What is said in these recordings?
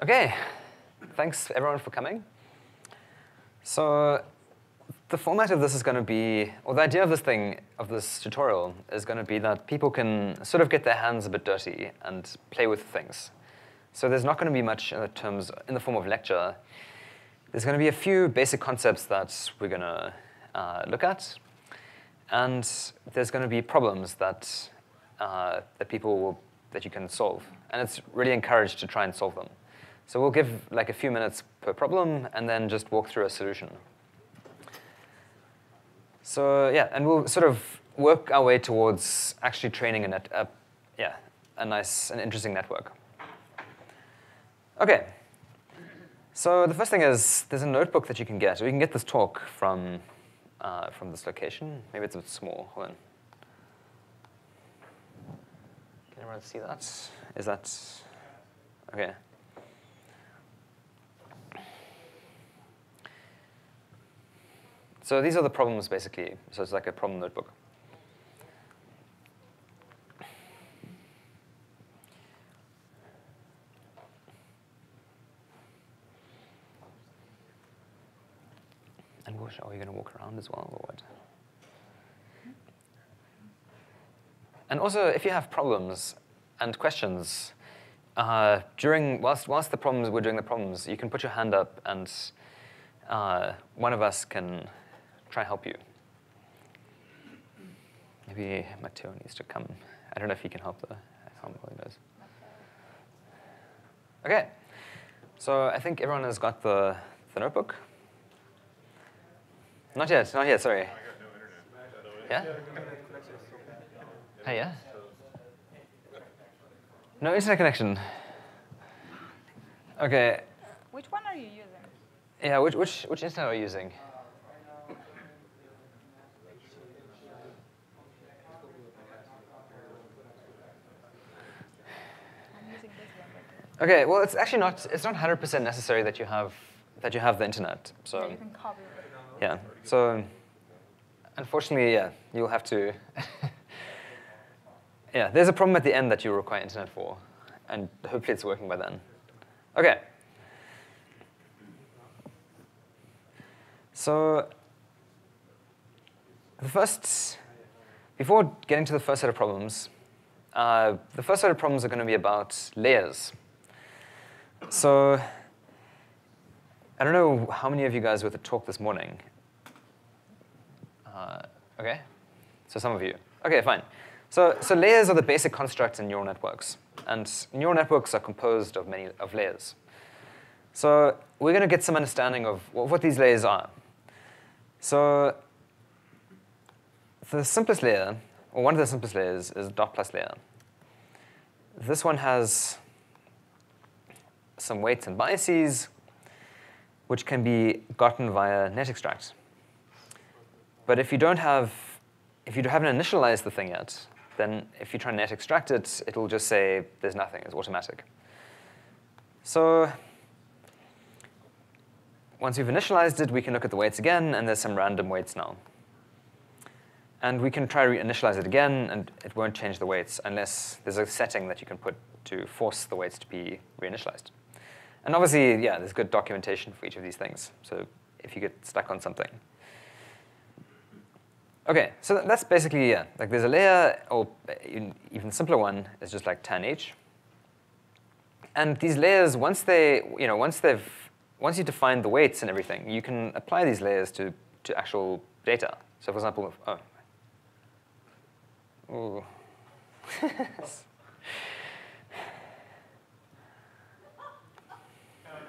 Okay, thanks everyone for coming. So the format of this is going to be, or the idea of this tutorial is going to be that people can sort of get their hands a bit dirty and play with things. So there's not going to be much in the form of lecture. There's going to be a few basic concepts that we're going to look at, and there's going to be problems that you can solve, and it's really encouraged to try and solve them. So we'll give like a few minutes per problem, and then just walk through a solution. So yeah, and we'll sort of work our way towards actually training a nice and interesting network. Okay. So the first thing is there's a notebook that you can get. So you can get this talk from this location. Maybe it's a bit small. Hold on. Can everyone see that? Is that okay? So these are the problems, basically. So it's like a problem notebook. And are you going to walk around as well, or what? And also, if you have problems and questions, whilst we're doing the problems, you can put your hand up, and one of us can try help you. Maybe Matteo needs to come. I don't know if he can help the knows. Okay, so I think everyone has got the notebook. Not yet, sorry. I got no internet. Yeah? Hey, yeah? No internet connection. Okay. Which one are you using? Yeah, which internet are you using? I'm using this one. Okay, well, it's actually not 100% necessary that you have the internet. So Yeah, you can copy it. yeah. So unfortunately, yeah, you'll have to. Yeah, there's a problem at the end that you require internet for, and hopefully it's working by then. Okay. So before getting to the first set of problems, the first set of problems are going to be about layers. So I don't know how many of you guys were at the talk this morning. Okay, so some of you. Okay, fine. So layers are the basic constructs in neural networks, and neural networks are composed of layers. So we're going to get some understanding of what these layers are. So the simplest layer, or one of the simplest layers, is dot plus layer. This one has some weights and biases, which can be gotten via net extract. But if you haven't initialized the thing yet, then if you try and net extract it, it'll just say there's nothing, it's automatic. So once we've initialized it, we can look at the weights again, and there's some random weights now. And we can try to reinitialize it again, and it won't change the weights unless there's a setting that you can put to force the weights to be reinitialized. And obviously, yeah, there's good documentation for each of these things, so if you get stuck on something. Okay, so that's basically, yeah, like there's a layer, or even simpler one is just like tan h. And these layers, once you define the weights and everything, you can apply these layers to actual data. So for example, ooh.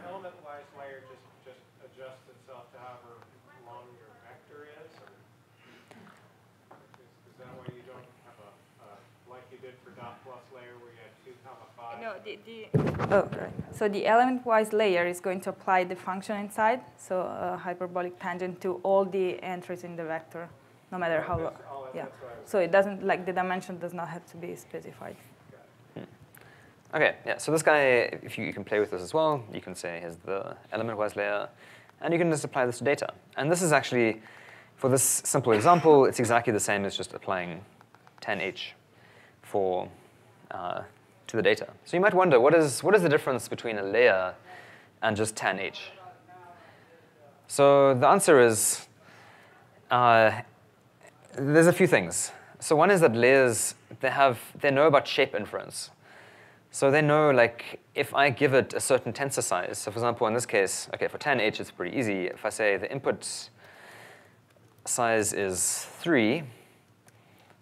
Element-wise layer just adjusts itself to however long your vector is? Is that why you don't have like you did for dot plus layer where you had 2, 5? No, so the element-wise layer is going to apply the function inside, so a hyperbolic tangent to all the entries in the vector, no matter how long. Yeah. So it doesn't, like the dimension does not have to be specified. Okay, yeah, so this guy, if you can play with this as well, you can say here's the element-wise layer, and you can just apply this to data. And this is actually, for this simple example, it's exactly the same as just applying tan h to to the data. So you might wonder, what is the difference between a layer and just tan H? So the answer is, there's a few things. So one is that layers, they know about shape inference. So they know, like, if I give it a certain tensor size, so for example, in this case, okay, for tan H, it's pretty easy. If I say the input size is 3,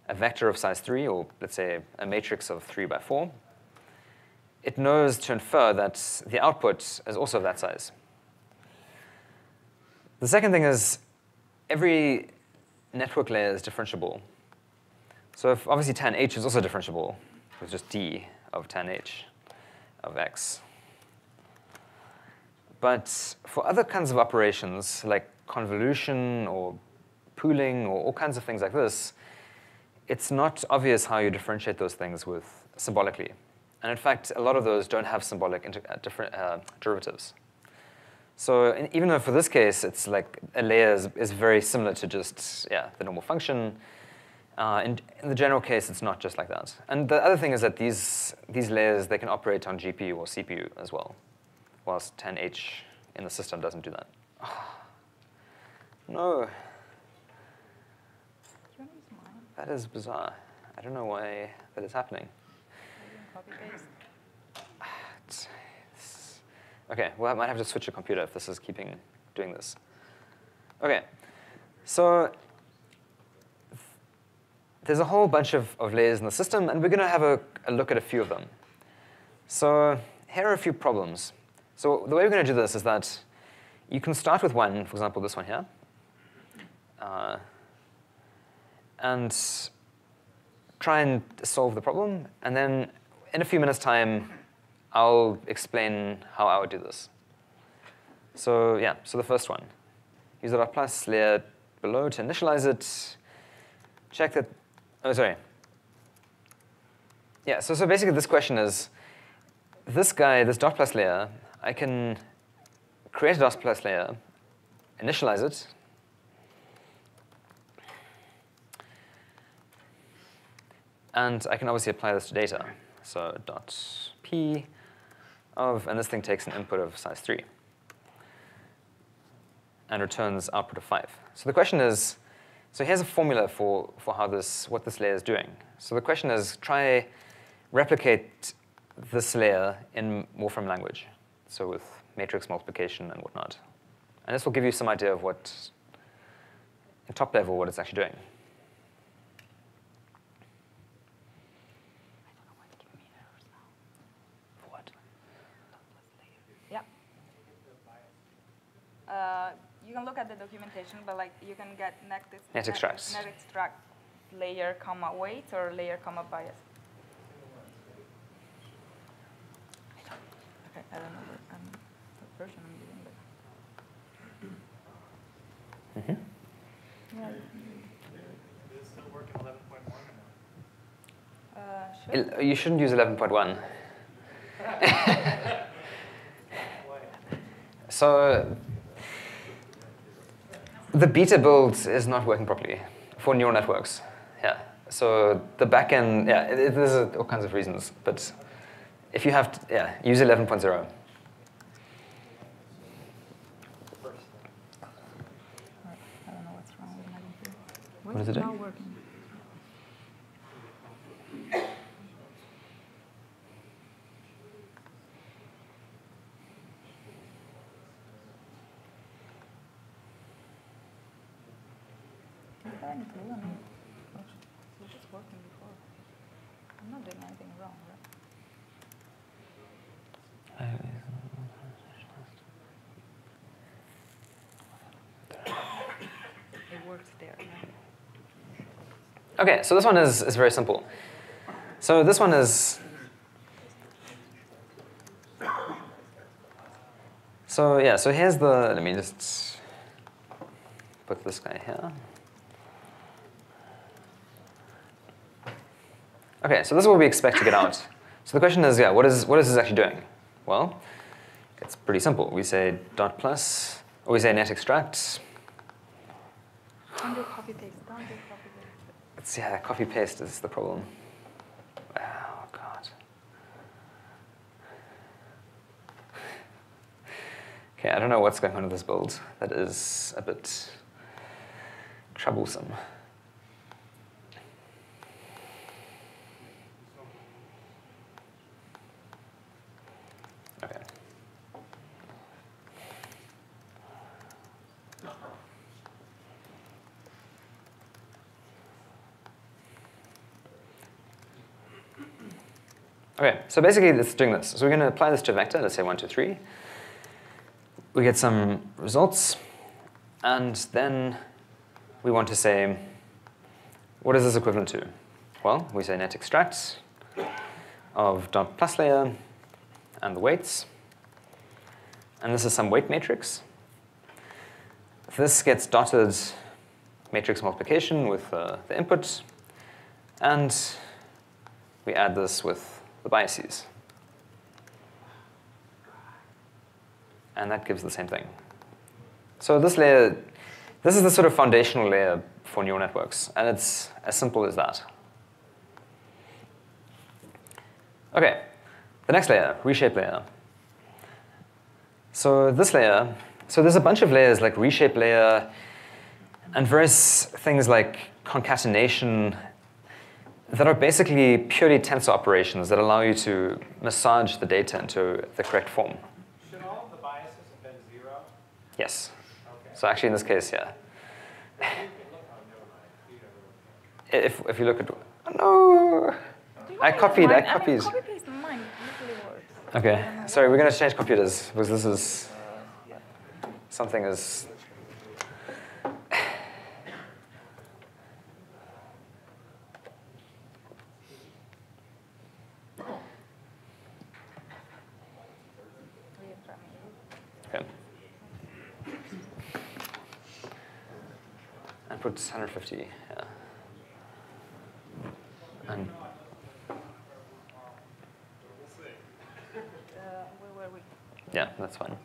a vector of size 3, or let's say a matrix of 3 by 4, it knows to infer that the output is also of that size. The second thing is every network layer is differentiable. So if obviously tan H is also differentiable with just d of tan H of x. But for other kinds of operations, like convolution or pooling or all kinds of things like this, it's not obvious how you differentiate those things with symbolically. And in fact, a lot of those don't have symbolic derivatives. So even though for this case, it's like a layer is very similar to just the normal function, in the general case, it's not just like that. And the other thing is that these layers, they can operate on GPU or CPU as well, whilst tan H in the system doesn't do that. No. That is bizarre. I don't know why that is happening. Okay, well, I might have to switch a computer if this is keeping doing this. Okay, so there's a whole bunch of layers in the system, and we're going to have a look at a few of them. So here are a few problems. So the way we're going to do this is that you can start with one, for example, this one here, and try and solve the problem. And then in a few minutes' time, I'll explain how I would do this. So yeah, so the first one. Use the dot plus layer below to initialize it. Check that. Oh, sorry. Yeah, so basically this question is, this guy, this dot plus layer, I can create a dot plus layer, initialize it, and I can obviously apply this to data. So dot p of, and this thing takes an input of size 3 and returns output of 5. So the question is, so here's a formula for how what this layer is doing. So the question is, try replicate this layer in Wolfram language, so with matrix multiplication and whatnot. And this will give you some idea of what, in top level, what it's actually doing. You can look at the documentation, but like you can get net extract layer comma weight or layer comma bias. Okay, I don't know what version I'm using, but. Yeah. Does it still work in 11.1 or no? Sure. You shouldn't use 11.1. So the beta build is not working properly for neural networks. Yeah. So the backend, there's all kinds of reasons. But if you have, use 11.0. I don't know what's wrong with my computer. What is it doing? Not working. Any clue? I mean, it was just working before. I'm not doing anything wrong, right? It works there. Right? Okay, so this one is very simple. So this one is, so here's the, let me just put this guy here. Okay, so this is what we expect to get out. So the question is, what is this actually doing? Well, it's pretty simple. We say dot plus, or we say net extract. Don't do copy paste. Don't do copy paste. Copy paste is the problem. Oh God. Okay, I don't know what's going on with this build. That is a bit troublesome. Okay. Okay, so basically it's doing this. So we're going to apply this to a vector, let's say 1, 2, 3. We get some results, and then we want to say, what is this equivalent to? Well, we say net extract of dot plus layer and the weights. And this is some weight matrix. This gets dotted matrix multiplication with the input, and we add this with the biases. And that gives the same thing. So this layer, this is the sort of foundational layer for neural networks, and it's as simple as that. Okay, the next layer, reshape layer. So this layer, so there's a bunch of layers like reshape layer and various things like concatenation that are basically purely tensor operations that allow you to massage the data into the correct form. Should all of the biases have been 0? Yes. Okay. So actually in this case, yeah. You can look on, never mind. You never look. If you look at, oh, no. I copied. Copy-paste mine literally works. Okay, sorry, we're going to change computers because this is something is. Okay. And put 150. Yeah. And Where were we? yeah, that's fine.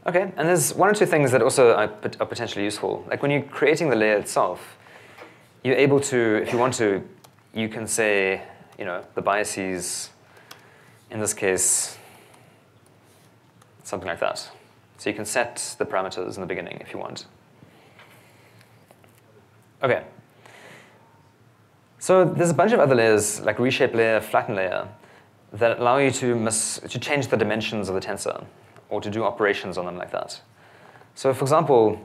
Okay, and there's one or two things that also are potentially useful. Like when you're creating the layer itself, you're able to, if you want to, you can say, you know, the biases, in this case, something like that. So you can set the parameters in the beginning if you want. Okay. So there's a bunch of other layers, like reshape layer, flatten layer, that allow you to change the dimensions of the tensor, or to do operations on them like that. So for example,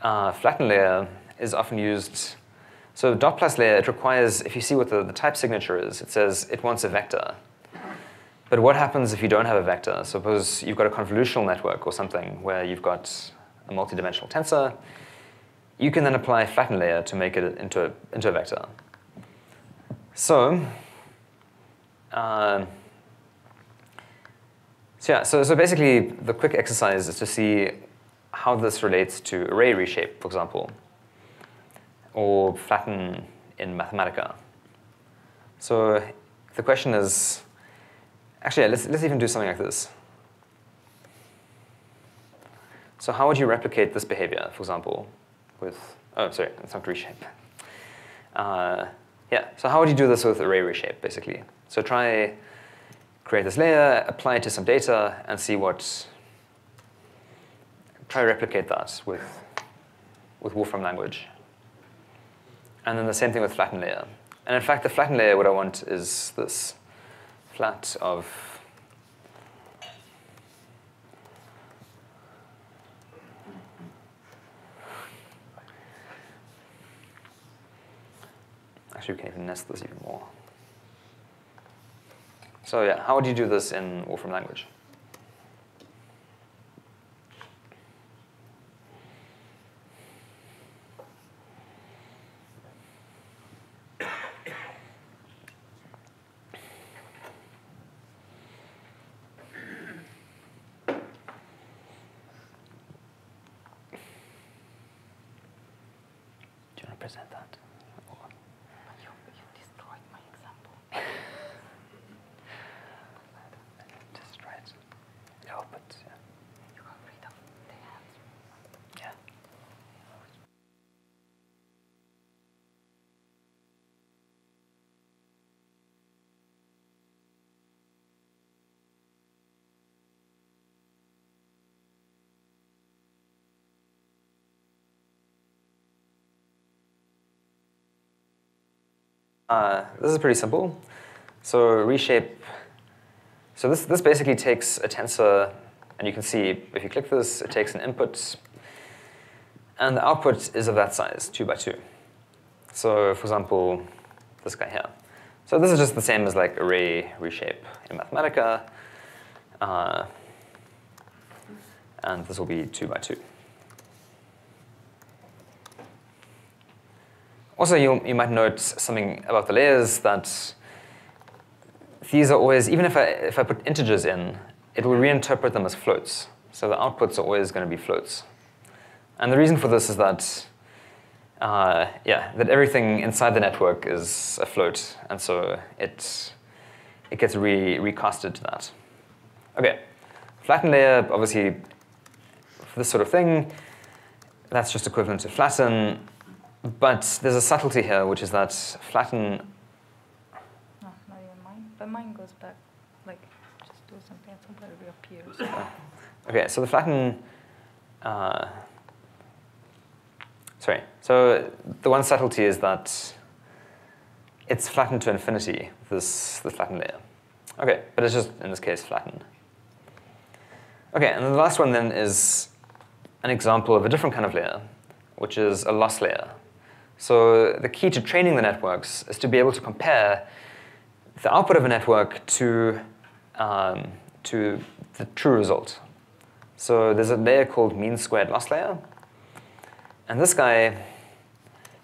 flatten layer is often used. So dot plus layer, it requires, if you see what the type signature is, it says it wants a vector. But what happens if you don't have a vector? Suppose you've got a convolutional network or something where you've got a multidimensional tensor. You can then apply flatten layer to make it into a vector. So, so basically, the quick exercise is to see how this relates to array reshape, for example, or flatten in Mathematica. So the question is, actually, let's even do something like this. So how would you replicate this behavior, for example, with, oh, sorry, it's not reshape. Yeah, so how would you do this with array reshape, basically? So try create this layer, apply it to some data, and see what, try to replicate that with Wolfram language. And then the same thing with flatten layer. And in fact, the flatten layer, what I want is this flat of actually, we can even nest this even more. So yeah, how would you do this in Wolfram language? Do you want to present that? You destroyed my example. Just try it. Yeah, but yeah. You got rid of the hands. Yeah. This is pretty simple. So reshape. So this basically takes a tensor, and you can see if you click this, it takes an input, and the output is of that size, 2 by 2. So for example, this guy here. So this is just the same as like array reshape in Mathematica, and this will be 2 by 2. Also, you might note something about the layers, that these are always, even if I put integers in, it will reinterpret them as floats. So the outputs are always going to be floats. And the reason for this is that, that everything inside the network is a float, and so it gets recasted to that. Okay, flatten layer, obviously, for this sort of thing, that's just equivalent to flatten. But there's a subtlety here, which is that flatten. No, not even mine. But mine goes back, like, just do something and somebody reappears. Okay, so the flatten. Sorry. So the one subtlety is that it's flattened to infinity, the flatten layer. Okay, but it's just, in this case, flattened. Okay, and the last one then is an example of a different kind of layer, which is a loss layer. So the key to training the networks is to be able to compare the output of a network to the true result. So there's a layer called mean squared loss layer. And this guy,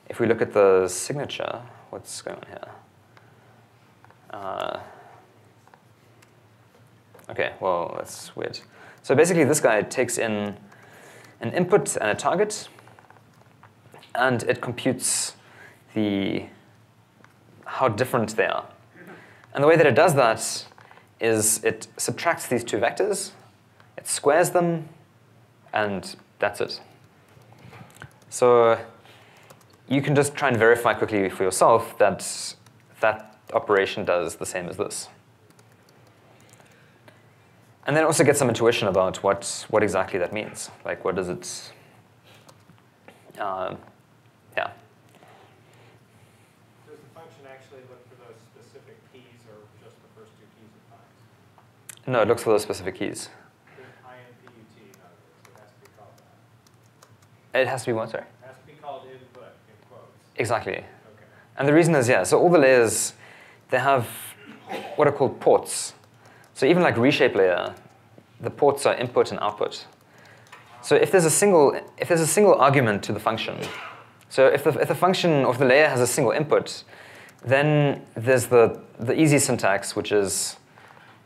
if we look at the signature, what's going on here? Okay, well, that's weird. So basically, this guy takes in an input and a target, and it computes how different they are. And the way that it does that is it subtracts these two vectors, it squares them, and that's it. So you can just try and verify quickly for yourself that that operation does the same as this. And then also get some intuition about what exactly that means. Like, what does it, yeah. Does the function actually look for those specific keys or just the first two keys it finds? No, it looks for those specific keys. There's INPUT, in other words, it has to be called that. It has to be what, sorry? It has to be called input, in quotes. Exactly. Okay. And the reason is, so all the layers, they have what are called ports. So even like reshape layer, the ports are input and output. So if there's a single argument to the function, so if the function of the layer has a single input, then there's the easy syntax, which is,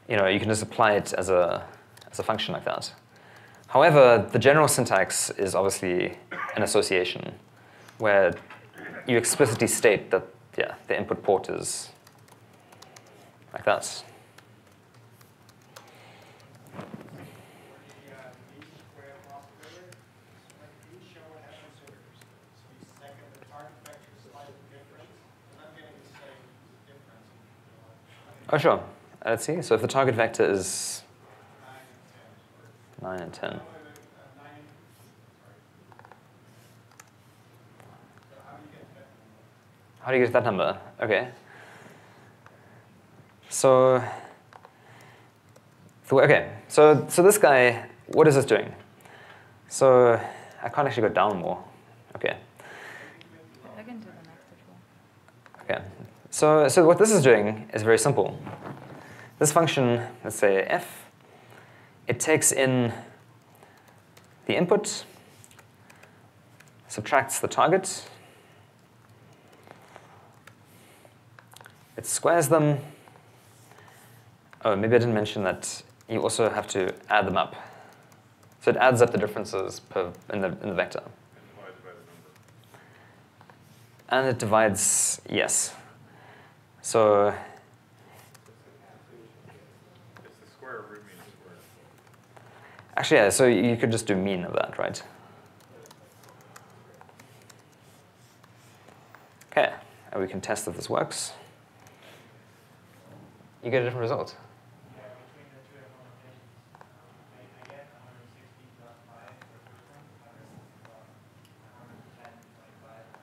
you can just apply it as a function like that. However, the general syntax is obviously an association, where you explicitly state that the input port is like that. Oh, sure. Let's see. So if the target vector is 9 and 10. How do you get that number? Okay. So this guy, what is this doing? So I can't actually go down more. Okay. I can do the next as well. Okay. So what this is doing is very simple. This function, let's say f, it takes in the input, subtracts the target, it squares them. Oh, maybe I didn't mention that you also have to add them up. So it adds up the differences in the vector. And it divides, yes. So It's the square root mean square. actually, so you could just do mean of that, right? Okay, and we can test if this works. You get a different result. Yeah, between the two implementations, I get 160 plus 5 for the first one, versus 110, 25.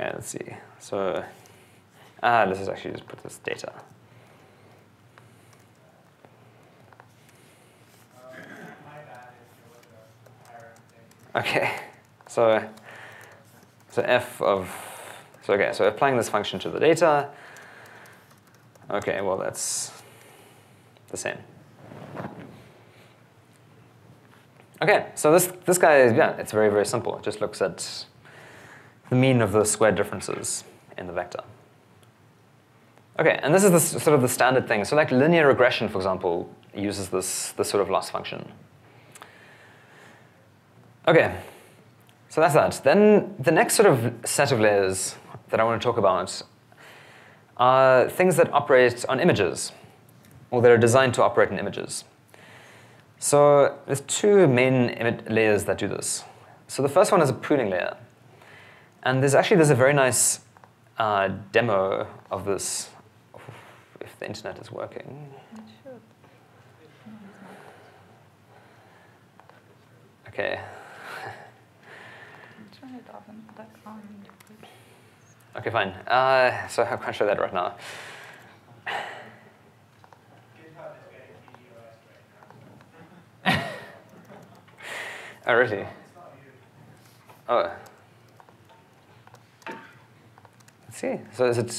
Okay, let's see. So let's just actually just put this data. Okay, so f of, so okay, so applying this function to the data. Okay, well that's the same. Okay, so this guy, yeah, it's very, very simple. It just looks at the mean of the squared differences in the vector. Okay, and this is sort of the standard thing. So like linear regression, for example, uses this sort of loss function. Okay, so that's that. Then the next sort of set of layers that I want to talk about are things that operate on images, or that are designed to operate on images. So there's two main layers that do this. So the first one is a pooling layer. And there's a very nice demo of this, if the internet is working. It should. Okay. Turn it off and back on. Okay, fine. So I can't show that right now. Oh, really? Oh. Let's see. So is it...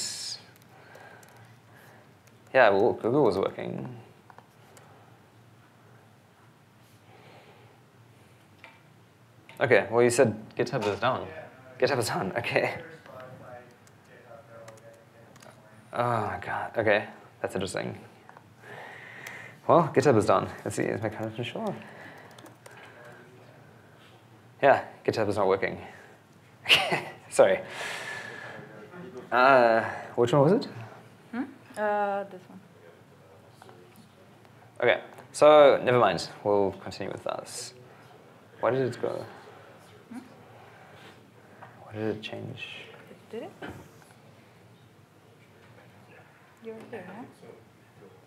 Yeah, well, Google was working. Okay, well, you said GitHub is down. GitHub is down, okay. Oh, my God. Okay, that's interesting. Well, GitHub is down. Let's see, is my connection sure? Yeah, GitHub is not working. Sorry. Which one was it? This one. Okay, so never mind. We'll continue with this. Why did it go? Why did it change? Did it? You're here, huh?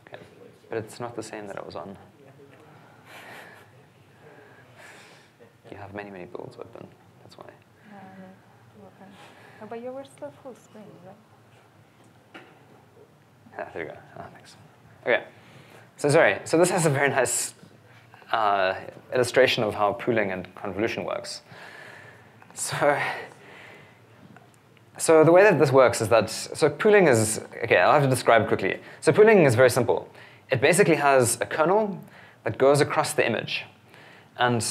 Okay, but it's not the same that I was on. You have many, many builds open. That's why. No, but you were still full screen, right? Ah, there you go. Ah, thanks. Okay. So sorry. So this has a very nice illustration of how pooling and convolution works. So the way that this works is that, so pooling is, okay, I'll have to describe quickly. So pooling is very simple. It basically has a kernel that goes across the image. And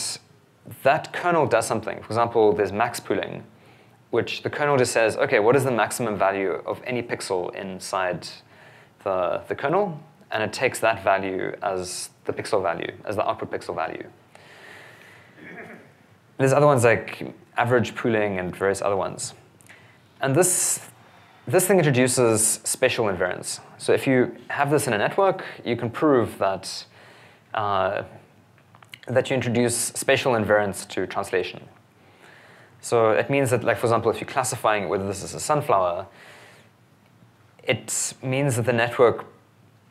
that kernel does something. For example, there's max pooling, which the kernel just says, okay, what is the maximum value of any pixel inside the kernel? And it takes that value as the pixel value, as the output pixel value. There's other ones like average pooling and various other ones. And this thing introduces spatial invariance. So if you have this in a network, you can prove that that you introduce spatial invariance to translation. So it means that, like, for example, if you're classifying whether this is a sunflower, it means that the network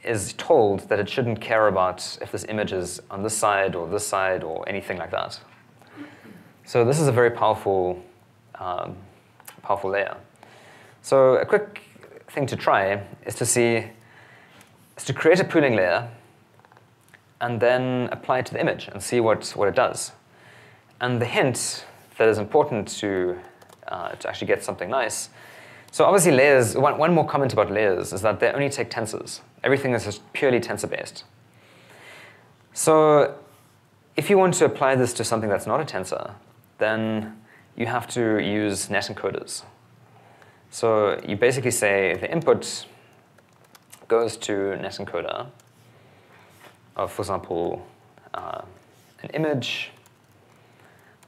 is told that it shouldn't care about if this image is on this side or anything like that. So this is a very powerful, powerful layer. So a quick thing to try is to create a pooling layer and then apply it to the image and see what it does. And the hint that is important to actually get something nice. So obviously layers, one more comment about layers is that they only take tensors. Everything is just purely tensor-based. So if you want to apply this to something that's not a tensor, then you have to use net encoders. So you basically say the input goes to net encoder of, for example, an image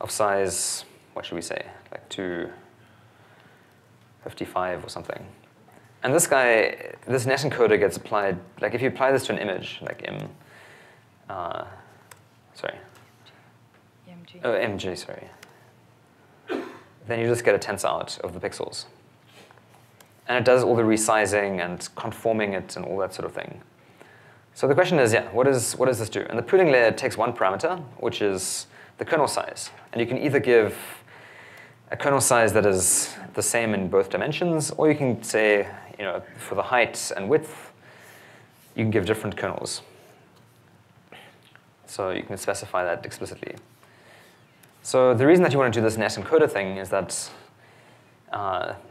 of size, what should we say, like 255 or something. And this net encoder gets applied, like if you apply this to an image, like MG, sorry. Then you just get a tensor out of the pixels. And it does all the resizing and conforming it and all that sort of thing. So the question is, yeah, what does this do? And the pooling layer takes one parameter, which is the kernel size. And you can either give a kernel size that is the same in both dimensions, or you can say, for the height and width, you can give different kernels. So you can specify that explicitly. So the reason that you want to do this net encoder thing is that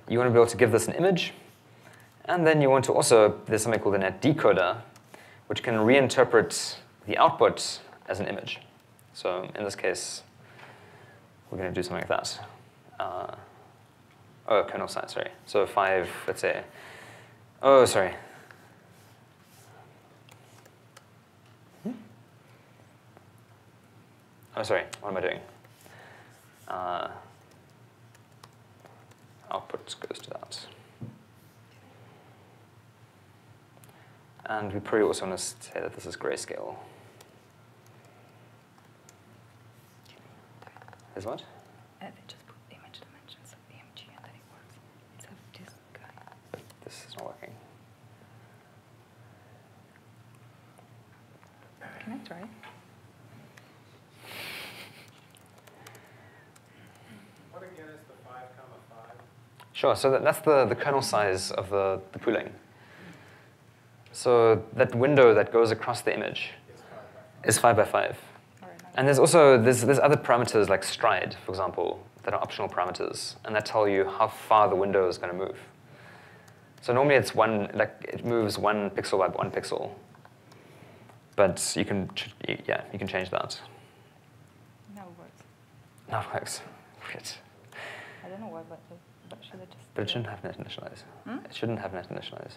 you want to be able to give this an image, and then you want to also, there's something called a net decoder, which can reinterpret the output as an image. So in this case, we're going to do something like that. Kernel size, sorry. So 5, let's say. Oh, sorry. Oh, sorry. What am I doing? Output goes to that. And we probably also want to say that this is grayscale. Is what? They just put image dimensions of BMG and then it works. It's this guy. But this is not working. Can I try? What again is the 5, 5? Sure, so that's the kernel size of the pooling. So that window that goes across the image is 5 by 5. And there's also there's other parameters like stride, for example, that are optional parameters, and that tell you how far the window is going to move. So normally it's it moves 1 pixel by 1 pixel, but you can change that. Now it works. Now it works. Great. I don't know why, but should I just? But it shouldn't have net initialize. It shouldn't have net initialize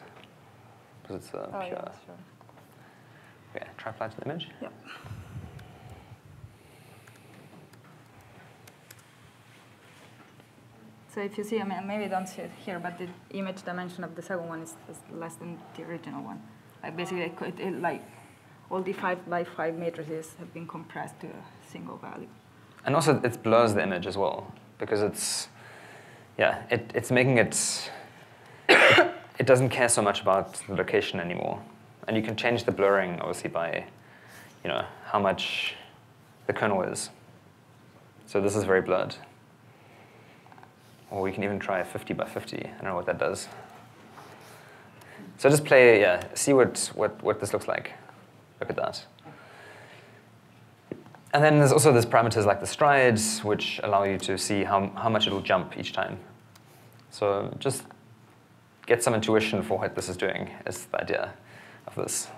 because it's pure. Yeah, sure. Okay, try apply to the image. Yep. So if you see, I mean, maybe you don't see it here, but the image dimension of the second one is less than the original one. Like basically, like all the 5 by 5 matrices have been compressed to a single value. And also, it blurs the image as well because it's making it. It doesn't care so much about the location anymore, and you can change the blurring obviously by, how much the kernel is. So this is very blurred. Or we can even try 50 by 50. I don't know what that does. So just play, see what this looks like. Look at that. And then there's also these parameters like the strides, which allow you to see how much it'll jump each time. So just get some intuition for what this is doing is the idea of this.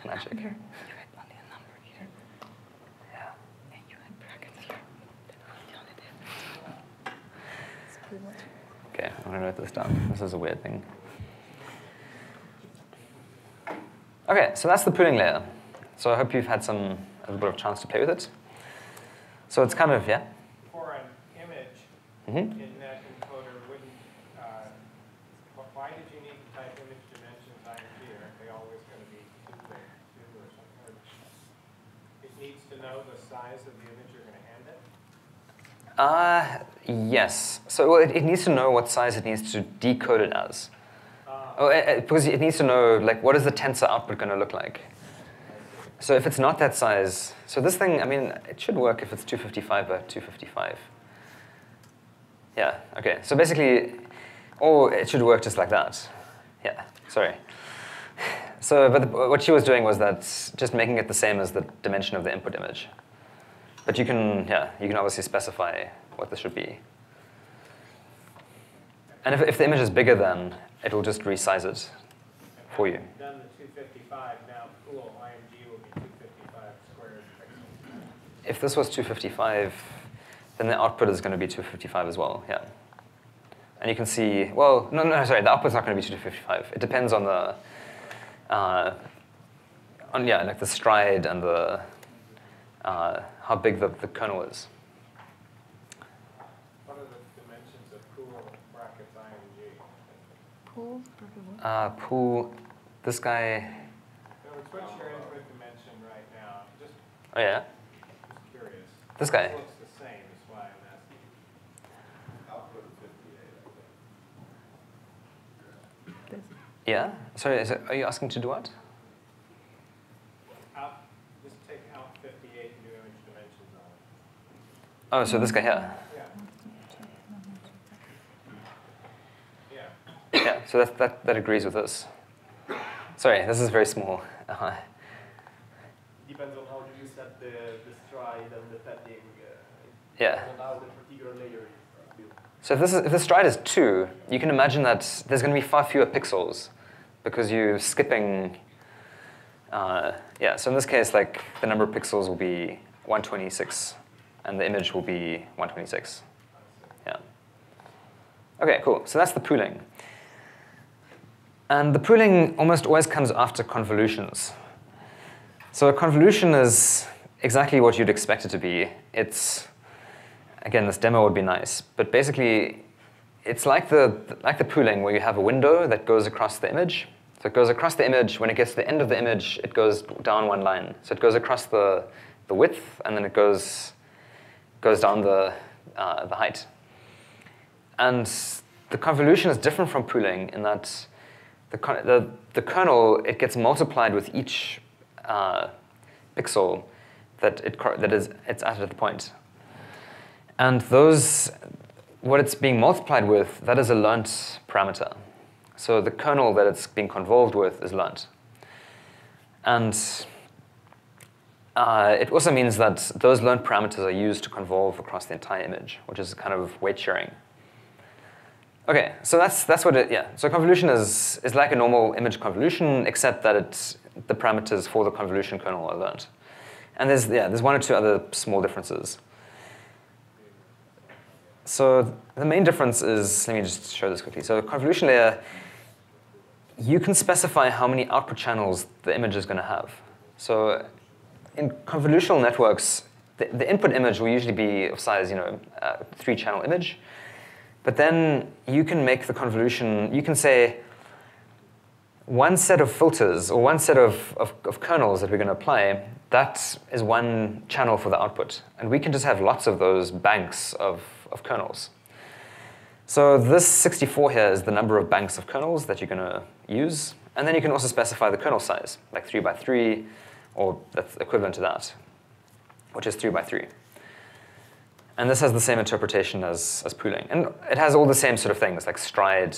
Magic. You had only a number here. Yeah. And you had brackets here. You only did. It's pretty much. Okay, I'm going to write this down. This is a weird thing. Okay, so that's the pooling layer. So I hope you've had a little bit of chance to play with it. So it's kind of, For an image in that encoder, wouldn't, why did you need to type image dimension times here? Aren't they always going to be 2 or something? It needs to know the size of the image you're going to hand it? Yes. So it needs to know what size it needs to decode it as. Because it needs to know, like, what is the tensor output going to look like? So if it's not that size, so this thing, I mean, it should work if it's 255 by 255. Yeah, okay. So basically, or it should work just like that. Yeah, sorry. So, but what she was doing was that just making it the same as the dimension of the input image. But you can obviously specify what this should be. And if the image is bigger than, it will just resize it for you. Done the 255, now cool, IMG will be 255 squared pixels. If this was 255, then the output is going to be 255 as well, yeah. And you can see, well, no, sorry, the output's not going to be 255. It depends on the, like the stride and the, how how big the kernel is. What are the dimensions of pool brackets I and G? Pool? Pool, this guy, So it's what your input dimension right now. Just oh yeah, curious. this guy. It looks the same, is why I'm asking. Output of 58, I think. Yeah, sorry, are you asking to do what? Just take out 58 and do image dimensions on it. Oh, so this guy here. Yeah. Yeah. Yeah, so that agrees with this. Sorry, this is very small. Depends on how do you set the stride and the padding. Yeah. And how the particular layer is built. So if the stride is 2, you can imagine that there's going to be far fewer pixels because you're skipping. Yeah, so in this case, like the number of pixels will be 126, and the image will be 126. Yeah. Okay, cool. So that's the pooling. And the pooling almost always comes after convolutions. So a convolution is exactly what you'd expect it to be. It's, again, this demo would be nice, but basically, it's like the pooling where you have a window that goes across the image. So it goes across the image. When it gets to the end of the image, it goes down one line. So it goes across the width, and then it goes down the height. And the convolution is different from pooling in that the kernel, it gets multiplied with each pixel that it's at the point. And what it's being multiplied with, that is a learnt parameter. So the kernel that it's being convolved with is learnt. And it also means that those learnt parameters are used to convolve across the entire image, which is kind of weight sharing. Okay, so that's what it, yeah. So convolution is like a normal image convolution, except that the parameters for the convolution kernel are learnt. And there's one or two other small differences. So the main difference is, let me just show this quickly. So convolution layer, you can specify how many output channels the image is going to have. So in convolutional networks, the input image will usually be of size, 3-channel image. But then you can make the convolution, you can say one set of filters or one set of kernels that we're going to apply, that is one channel for the output. And we can just have lots of those banks of kernels. So this 64 here is the number of banks of kernels that you're going to use. And then you can also specify the kernel size, like 3 by 3, or that's equivalent to that, which is 3 by 3. And this has the same interpretation as pooling. And it has all the same sort of things, like stride.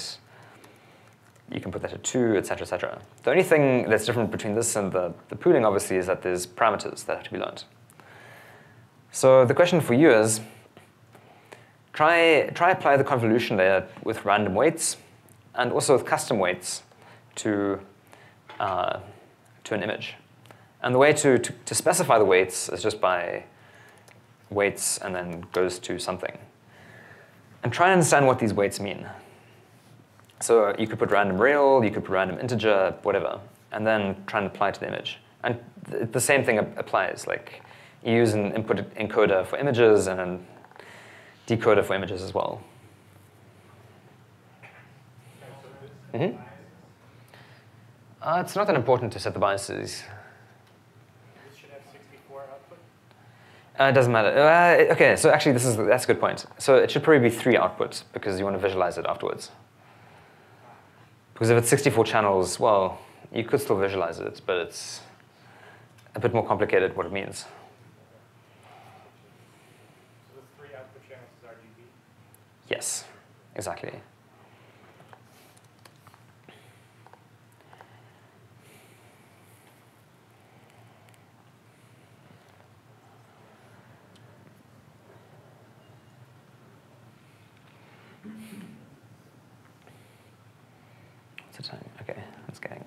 You can put that at 2, et cetera, et cetera. The only thing that's different between this and the pooling, obviously, is that there's parameters that have to be learned. So the question for you is, try apply the convolution layer with random weights and also with custom weights to an image. And the way to specify the weights is just by weights and then goes to something. And try and understand what these weights mean. So you could put random real, you could put random integer, whatever, and then try and apply it to the image. And the same thing applies. Like you use an input encoder for images and a decoder for images as well. Mm-hmm. It's not that important to set the biases. It doesn't matter. Okay, so actually that's a good point. So it should probably be 3 outputs because you want to visualize it afterwards. Because if it's 64 channels, well, you could still visualize it, but it's a bit more complicated what it means. So the 3 output channels is RGB? Yes, exactly. Time. Okay, that's getting.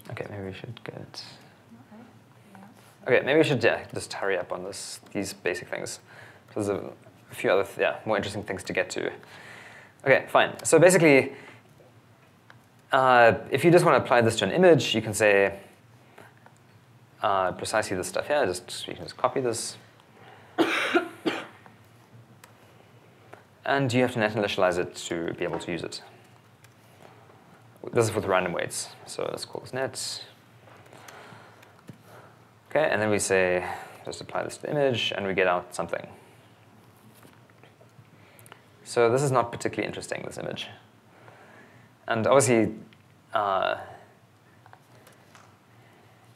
Okay, maybe we should get. Okay, maybe we should just hurry up on these basic things. There's a few other more interesting things to get to. Okay, fine. So basically, if you just want to apply this to an image, you can say precisely this stuff here. You can just copy this. And you have to net initialize it to be able to use it. This is with random weights. So let's call this net. Okay, and then we say, just apply this to the image, and we get out something. So this is not particularly interesting, this image. And obviously,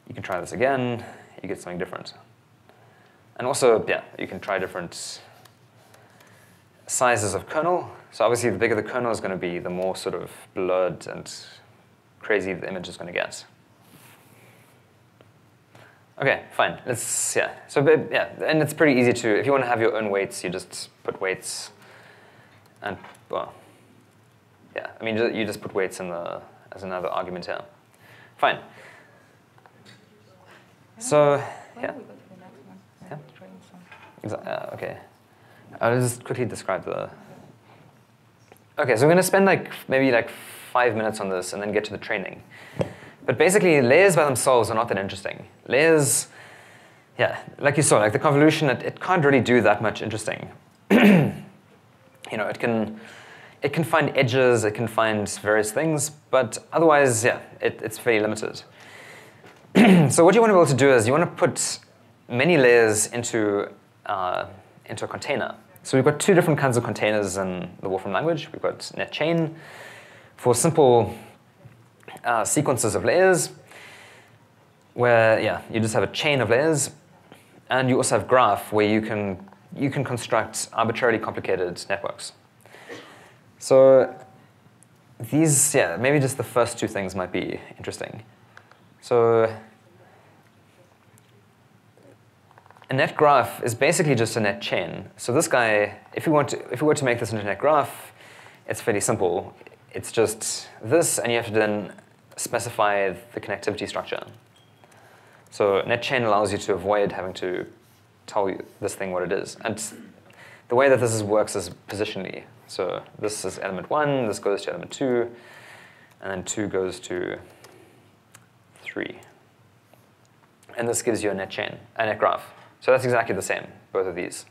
you can try this again. You get something different. And also, yeah, you can try different sizes of kernel. So obviously, the bigger the kernel is going to be, the more sort of blurred and crazy the image is going to get. OK, fine. Let's, yeah. So, yeah, and it's pretty easy to, if you want to have your own weights, you just put weights. And, well, yeah, I mean, you just put weights in the, as another argument here. Fine. So, yeah. Yeah. OK. I'll just quickly describe the. OK, so we're going to spend maybe 5 minutes on this and then get to the training. But basically, layers by themselves are not that interesting. Layers, yeah, like you saw, like the convolution, it can't really do that much interesting. You know, it can find edges, it can find various things, but otherwise, yeah, it's fairly limited. So what you want to be able to do is you want to put many layers into a container. So we've got two different kinds of containers in the Wolfram language. We've got net chain for simple sequences of layers, where yeah, you just have a chain of layers, and you also have graph, where you can construct arbitrarily complicated networks. So these, yeah, maybe just the first two things might be interesting. So a net graph is basically just a net chain. So this guy, if we were to make this into a net graph, it's fairly simple. It's just this, and you have to then specify the connectivity structure. So net chain allows you to avoid having to tell this thing what it is. And the way that this works is positionally. So this is element 1, this goes to element 2, and then 2 goes to 3. And this gives you a net chain, a net graph. So that's exactly the same, both of these.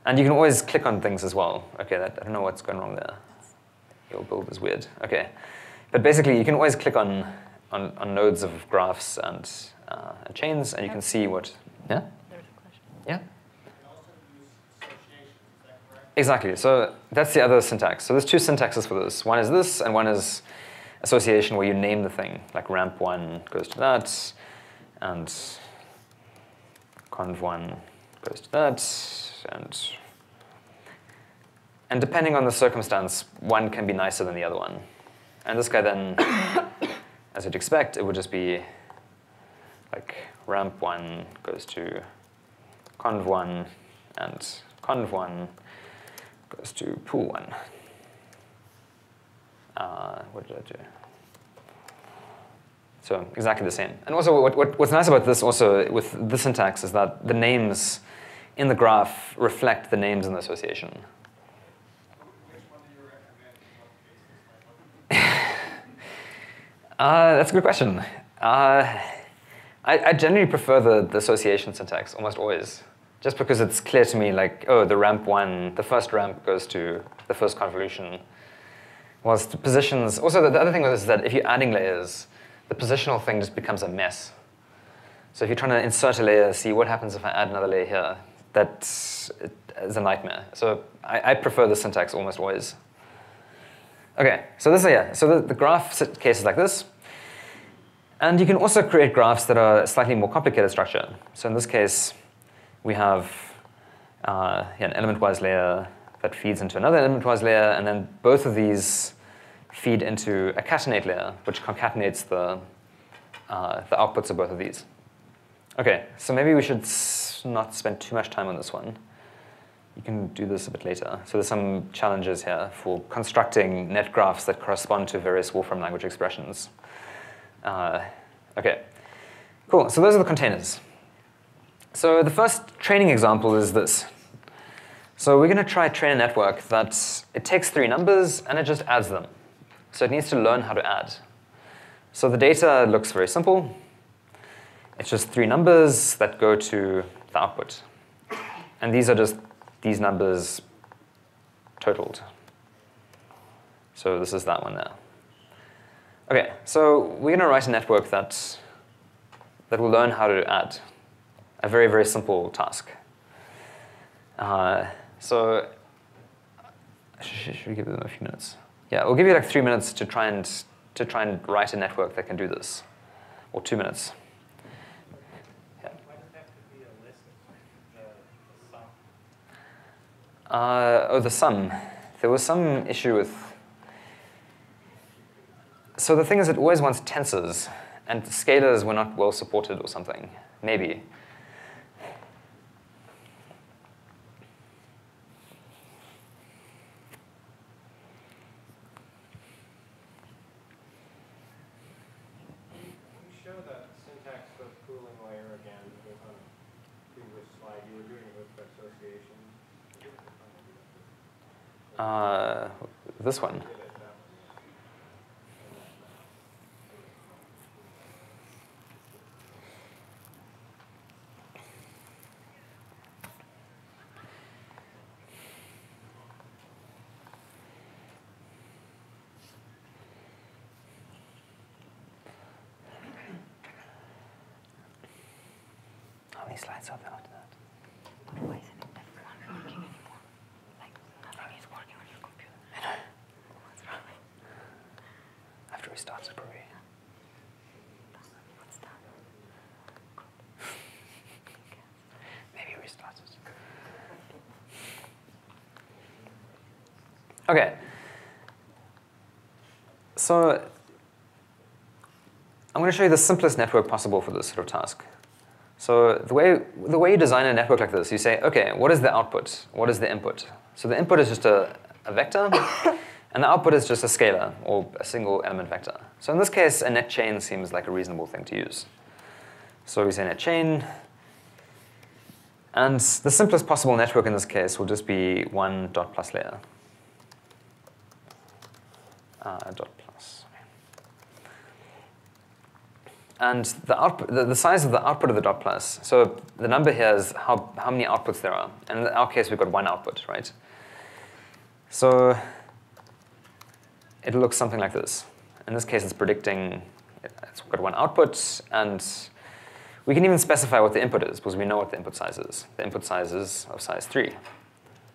And you can always click on things as well. OK, I don't know what's going wrong there. Your build is weird. OK. But basically, you can always click on nodes of graphs and chains, and you can see what. Yeah? There's a question. Yeah? You can also use associations, is that correct? Exactly. So that's the other syntax. So there's two syntaxes for this. One is this, and one is association, where you name the thing. Like ramp1 goes to that, and conv1 goes to that, and depending on the circumstance, one can be nicer than the other one. And this guy then, as you'd expect, it would just be like ramp1 goes to conv1, and conv1 goes to pool1. What did I do? So exactly the same. And also, what's nice about this also with the syntax is that the names in the graph reflect the names in the association. Which one do you recommend in what cases? That's a good question. I generally prefer the association syntax almost always, just because it's clear to me, like, oh, the ramp 1, the first ramp goes to the first convolution. Whilst the positions, also the other thing with this is that if you're adding layers, the positional thing just becomes a mess. So if you're trying to insert a layer, see what happens if I add another layer here, that is a nightmare. So I prefer the syntax almost always. OK, so this, yeah, so the graph case is like this. And you can also create graphs that are a slightly more complicated structure. So in this case, we have an element-wise layer that feeds into another element-wise layer, and then both of these feed into a catenate layer, which concatenates the outputs of both of these. OK, so maybe we should not spend too much time on this one. You can do this a bit later. So there's some challenges here for constructing net graphs that correspond to various Wolfram language expressions. OK, cool. So those are the containers. So the first training example is this. So we're going to try train a network that it takes 3 numbers and it just adds them. So it needs to learn how to add. So the data looks very simple. It's just 3 numbers that go to the output. And these are just these numbers totaled. So this is that one there. Okay, so we're going to write a network that will learn how to add. A very, very simple task. So should we give them a few minutes? Yeah, we'll give you like 3 minutes to try and write a network that can do this, or 2 minutes. Why does it have to be a list of the sum? Oh, the sum. There was some issue with. So the thing is, it always wants tensors, and scalars were not well supported or something. Maybe. Show that syntax of pooling layer again. It was on a previous slide. You were doing it with association. This one. Did it, that one. How many slides are there after that? Why isn't that one working anymore? Like, nothing is working on your computer. I know. What's wrong? I have to restart it probably. What's that? Maybe restart it. Okay. So I'm going to show you the simplest network possible for this sort of task. So the way you design a network like this, you say, okay, what is the output? What is the input? So the input is just a vector, and the output is just a scalar, or a single element vector. So in this case, a net chain seems like a reasonable thing to use. So we say net chain, and the simplest possible network in this case will just be one dot plus layer. Dot plus. And the size of the output of the dot plus, so the number here is how many outputs there are. And in our case, we've got one output, right? So it looks something like this. In this case, it's predicting it's got one output, and we can even specify what the input is, because we know what the input size is. The input size is of size 3,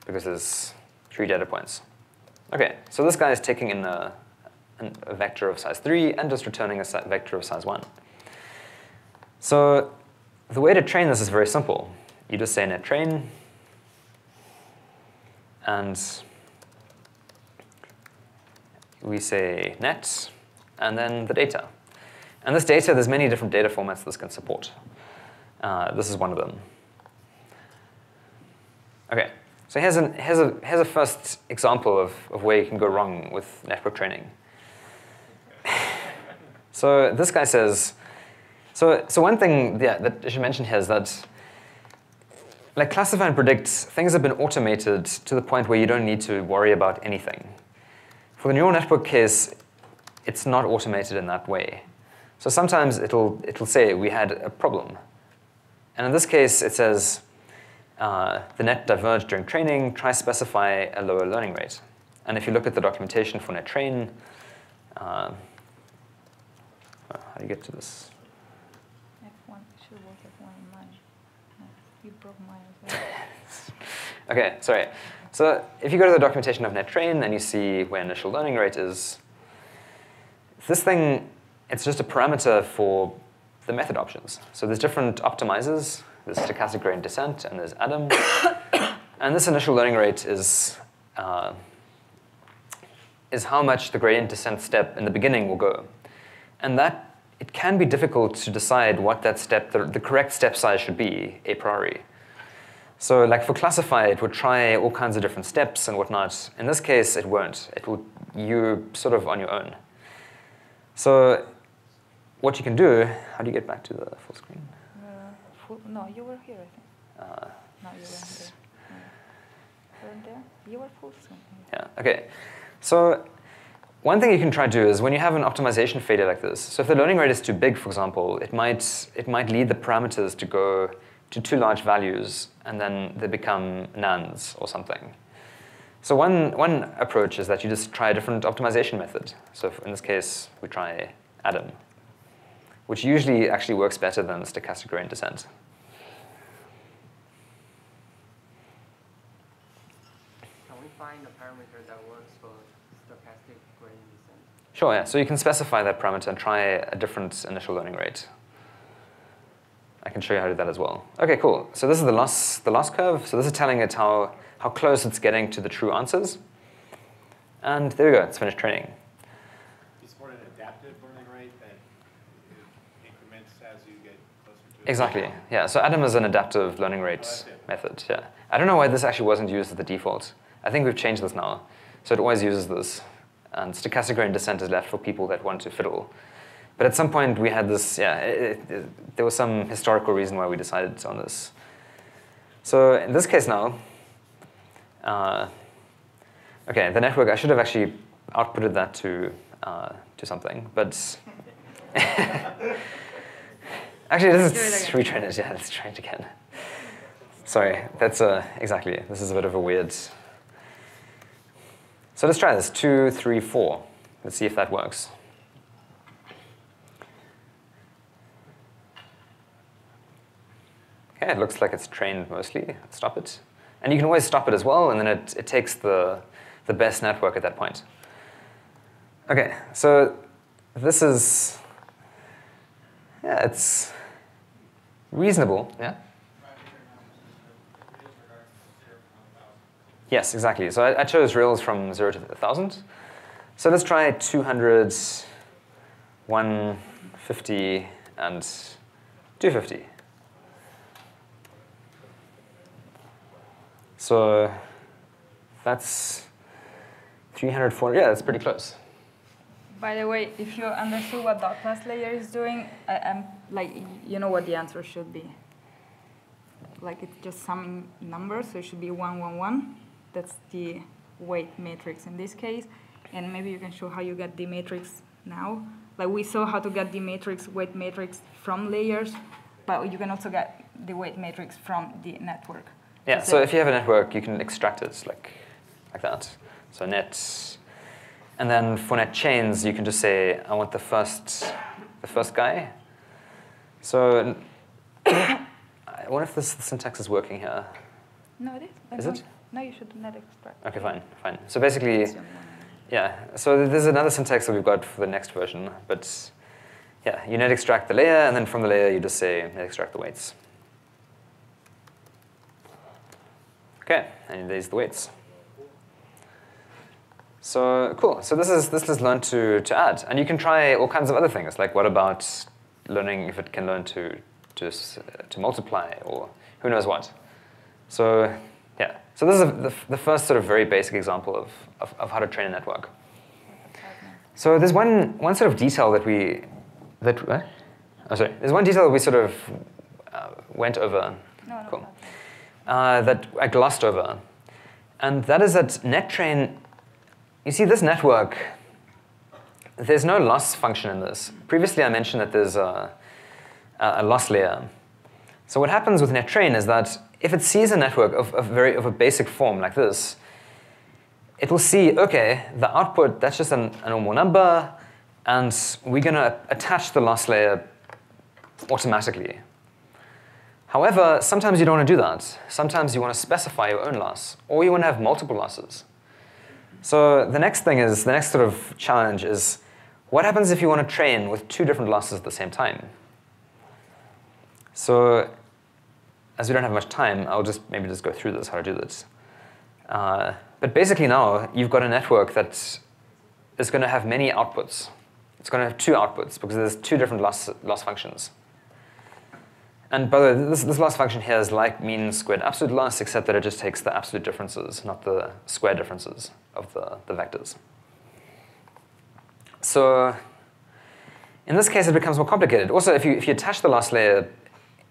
because there's 3 data points. Okay, so this guy is taking in a vector of size 3 and just returning a vector of size 1. So the way to train this is very simple. You just say net train, and we say net, and then the data. And this data, there's many different data formats this can support. This is one of them. Okay, so here's a first example of where you can go wrong with network training. So this guy says, so one thing that I should mention here is that, like classify and predict, things have been automated to the point where you don't need to worry about anything. For the neural network case, it's not automated in that way. So sometimes it'll say we had a problem. And in this case, it says the net diverged during training, try specify a lower learning rate. And if you look at the documentation for net train, how do you get to this? F1 should work F1 in mine. You broke mine as well. Okay, sorry. So if you go to the documentation of net train and you see where initial learning rate is, this thing, it's just a parameter for the method options. So there's different optimizers. There's stochastic gradient descent, and there's Adam. And this initial learning rate is how much the gradient descent step in the beginning will go. And that, it can be difficult to decide what that step, the correct step size should be a priori. So like for classify, it would try all kinds of different steps and whatnot. In this case, it won't. It will, you're sort of on your own. So what you can do, how do you get back to the full screen? No, you were here, I think. No, you weren't there. No. Weren't there? You were full screen. Yeah, okay. So one thing you can try to do is when you have an optimization failure like this, so if the learning rate is too big, for example, it might lead the parameters to go to too large values, and then they become nans or something. So one approach is that you just try a different optimization method. So in this case, we try Adam, which usually actually works better than stochastic gradient descent. Can we find a parameter that works for stochastic gradient descent? Sure, yeah. So you can specify that parameter and try a different initial learning rate. I can show you how to do that as well. OK, cool. So this is the loss curve. So this is telling it how close it's getting to the true answers. And there we go. It's finished training. You support an adaptive learning rate that increments as you get closer to it? Exactly. Yeah. So Adam is an adaptive learning rate method. Yeah. I don't know why this actually wasn't used as the default. I think we've changed this now. So it always uses this. And stochastic gradient descent is left for people that want to fiddle. But at some point, we had this, there was some historical reason why we decided on this. So in this case now, OK, the network, I should have actually outputted that to something. But actually, let's retrain it. Yeah, let's try it again. Sorry, that's exactly. This is a bit of a weird. So let's try this, 2, 3, 4. Let's see if that works. OK, it looks like it's trained mostly. Stop it. And you can always stop it as well, and then it takes the best network at that point. OK, so this is, yeah, it's reasonable. Yeah? Yes, exactly. So I chose reals from 0 to 1,000. So let's try 200, 150, and 250. So that's 300, 400. Yeah, that's pretty close. By the way, if you understood what dot class layer is doing, like you know what the answer should be. Like it's just summing numbers, so it should be 1, 1, 1. That's the weight matrix in this case. And maybe you can show how you get the matrix now. Like we saw how to get the matrix, weight matrix from layers, but you can also get the weight matrix from the network. Yeah, so if you have a network, you can extract it like that. So net, and then for net chains, you can just say, I want the first guy. So I wonder if this syntax is working here. No, it is. Is it? No, you should net extract. OK, fine. So basically, yeah. So there's another syntax that we've got for the next version. But yeah, you net extract the layer, and then from the layer, you just say net extract the weights. OK, and there's the weights. So cool. So this is learned to add. And you can try all kinds of other things. Like what about learning if it can learn to multiply, or who knows what. So yeah. So this is the first sort of very basic example of how to train a network. So there's one sort of detail there's one detail that we sort of went over. No, cool. That I glossed over. And that is that nettrain, you see this network, there's no loss function in this. Previously I mentioned that there's a loss layer. So what happens with nettrain is that if it sees a network of a basic form like this, it will see, OK, the output, that's just a normal number, and we're going to attach the loss layer automatically. However, sometimes you don't want to do that. Sometimes you want to specify your own loss, or you want to have multiple losses. So the next sort of challenge is, what happens if you want to train with 2 different losses at the same time? So as we don't have much time, I'll maybe just go through this, how to do this. But basically now, you've got a network that is going to have many outputs. It's going to have 2 outputs, because there's 2 different loss functions. And by the way, this loss function here is like mean squared absolute loss, except that it just takes the absolute differences, not the square differences of the vectors. So in this case, it becomes more complicated. Also, if you attach the loss layer,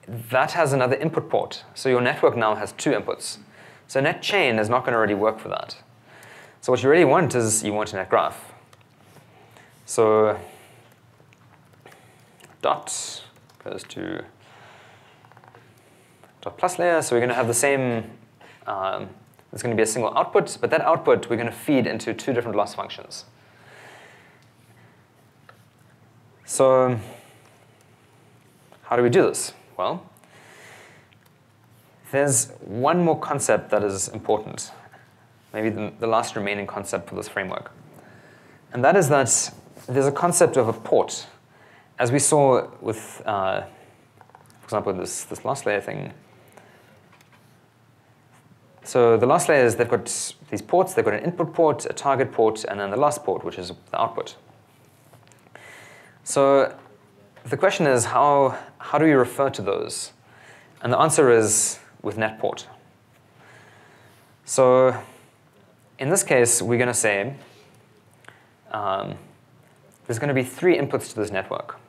that has another input port. So your network now has 2 inputs. So net chain is not going to really work for that. So what you really want is you want a net graph. So dot goes to dot plus layer. So we're going to have the same, there's going to be a single output, but that output we're going to feed into two different loss functions. So how do we do this? Well, there's one more concept that is important, maybe the last remaining concept for this framework. And that is that there's a concept of a port. As we saw with, for example, this loss layer thing. So the loss layers, they've got these ports. They've got an input port, a target port, and then the loss port, which is the output. So the question is, how do we refer to those? And the answer is with net port. So in this case, we're going to say there's going to be three inputs to this network.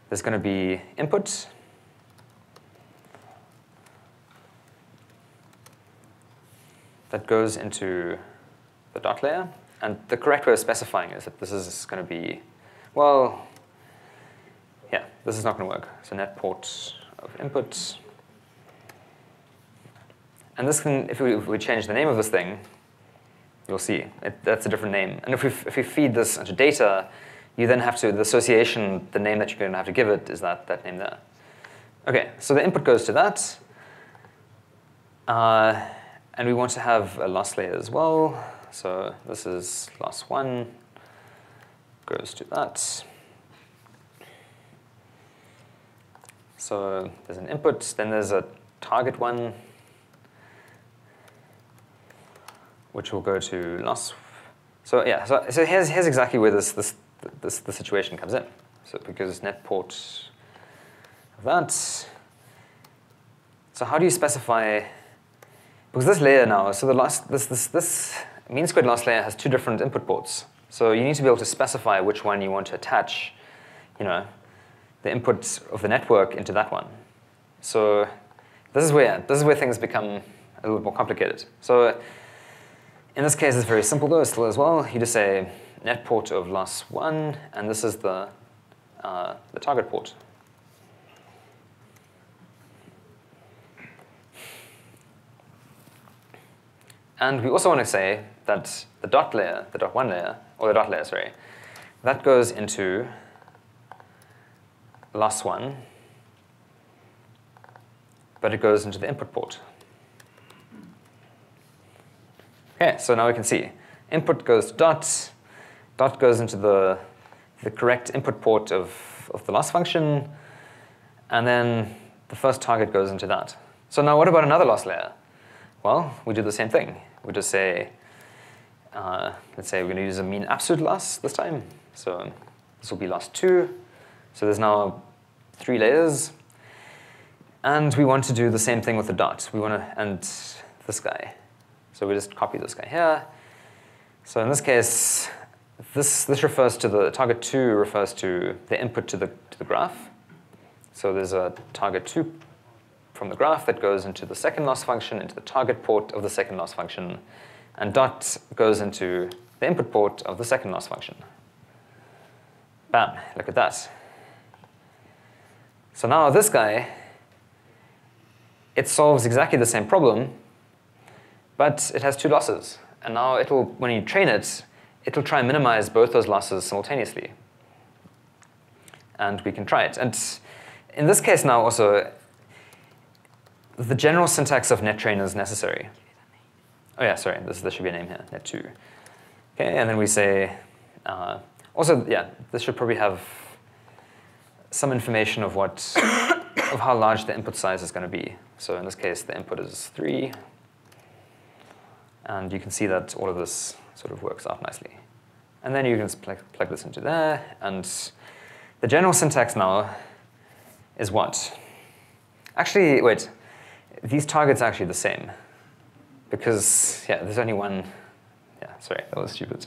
There's going to be input, that goes into the dot layer. And the correct way of specifying is that this is going to be, well, yeah, this is not going to work. So net port of input. And this can, if we change the name of this thing, you'll see that's a different name. And if we feed this into data, you then have to, the association, the name that you're going to have to give it is that name there. OK, so the input goes to that. And we want to have a loss layer as well. So this is loss 1, goes to that. So there's an input, then there's a target one, which will go to loss. So yeah, so here's exactly where the situation comes in. So because net port of that. So how do you specify? Because this layer now, so this mean squared loss layer has two different input ports. So you need to be able to specify which one you want to attach, the input of the network into that one. So this is where things become a little bit more complicated. So in this case, it's very simple though, still as well. You just say net port of loss 1, and this is the target port. And we also want to say that the dot layer, the dot 1 layer, or the dot layer, sorry, that goes into loss 1, but it goes into the input port. OK, so now we can see input goes to dot goes into the correct input port of the loss function, and then the first target goes into that. So now what about another loss layer? Well, we do the same thing. We just say, let's say we're going to use a mean absolute loss this time. So this will be loss 2. So there's now 3 layers. And we want to do the same thing with the dot. We want to, and this guy. So we just copy this guy here. So in this case, this refers to the target 2 refers to the input to the graph. So there's a target 2 from the graph that goes into the second loss function, into the target port of the second loss function, and dot goes into the input port of the second loss function. Bam, look at that. So now this guy, it solves exactly the same problem, but it has 2 losses. And now it'll, when you train it, it'll try and minimize both those losses simultaneously. And we can try it. And in this case now also, the general syntax of nettrain is necessary. Oh yeah, sorry, there should be a name here, net2. Okay, and then we say, also, yeah, this should probably have some information of of how large the input size is going to be. So in this case, the input is 3. And you can see that all of this sort of works out nicely. And then you can plug this into there. And the general syntax now is what? Actually, wait. These targets are actually the same. Because, yeah, there's only one. Yeah, sorry, that was stupid.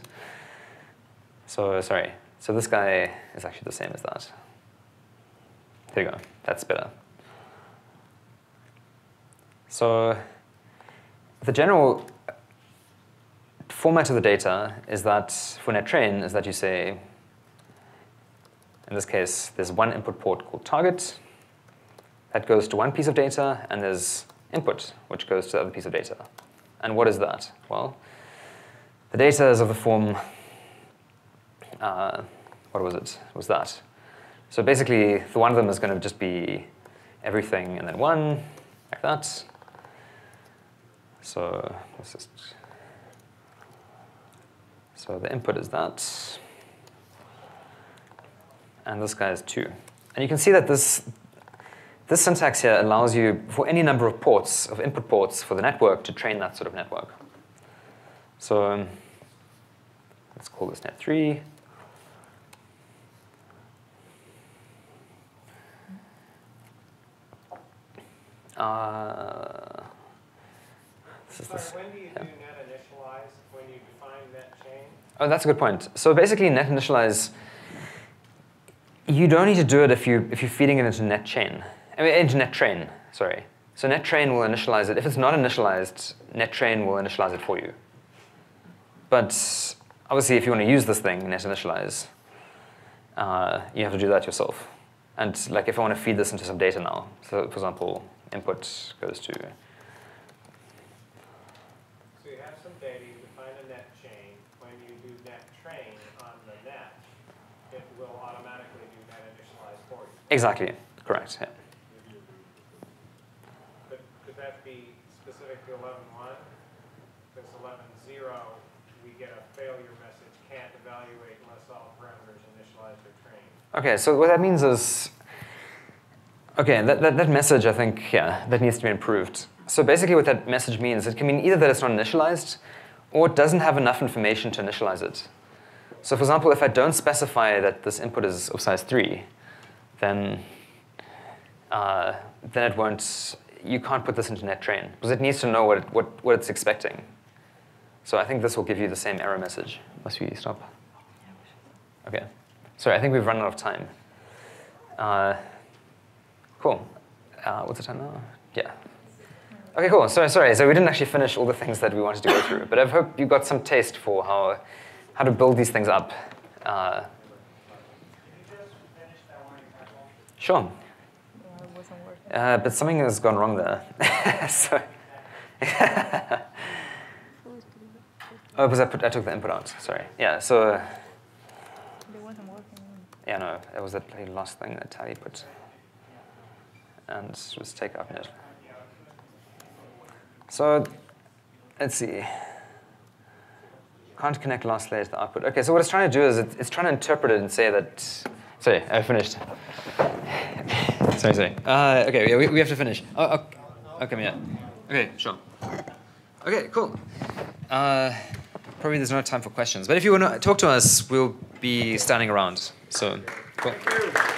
So, sorry. So this guy is actually the same as that. There you go. That's better. So the general format of the data is that, for nettrain, is that you say In this case, there's one input port called target. That goes to one piece of data, and there's input, which goes to the other piece of data. And what is that? Well, the data is of the form, what was it? It was that. So basically, the one of them is going to just be everything and then one, like that. So let's just, so the input is that. And this guy is 2. And you can see that this syntax here allows you, for any number of ports, of input ports for the network, to train that sort of network. So let's call this net 3. When do you do net initialize? When you define net chain? Oh, that's a good point. So basically, net initialize, you don't need to do it if you're feeding it into net chain. I mean, into net train, sorry. So net train will initialize it. If it's not initialized, net train will initialize it for you. But obviously, if you want to use this thing, net initialize, you have to do that yourself. And like, if I want to feed this into some data now, so for example, input goes to. So you have some data, you define a net chain. When you do net train on the net, it will automatically do net initialize for you. Exactly, correct. Yeah. But could that be specific to 11.1? Because 11.0, we get a failure message, can't evaluate unless all parameters initialized or trained. Okay, so what that means is, okay, that message, I think, yeah, that needs to be improved. So basically what that message means, it can mean either that it's not initialized, or it doesn't have enough information to initialize it. So for example, if I don't specify that this input is of size 3, then it won't, you can't put this into net train, because it needs to know what it's expecting. So I think this will give you the same error message. Must we stop? Okay. Sorry, I think we've run out of time. Cool. What's the time now? Yeah. Okay, cool. Sorry. So we didn't actually finish all the things that we wanted to go through, but I hope you got some taste for how to build these things up. Can you just finish that one example? Sure. It wasn't working. But something has gone wrong there. So. Oh, because I took the input out. Sorry. Yeah. So. It wasn't working. Yeah, no, it was that bloody last thing that Tally put. And just take out net. So let's see. Can't connect last layer to the output. Okay, so what it's trying to do is it's trying to interpret it and say that. Sorry, I finished. sorry. Okay, yeah, we have to finish. Oh, okay, yeah. Okay, sure. Okay, cool. Probably there's no time for questions, but if you want to talk to us, we'll be standing around. So, cool. Thank you.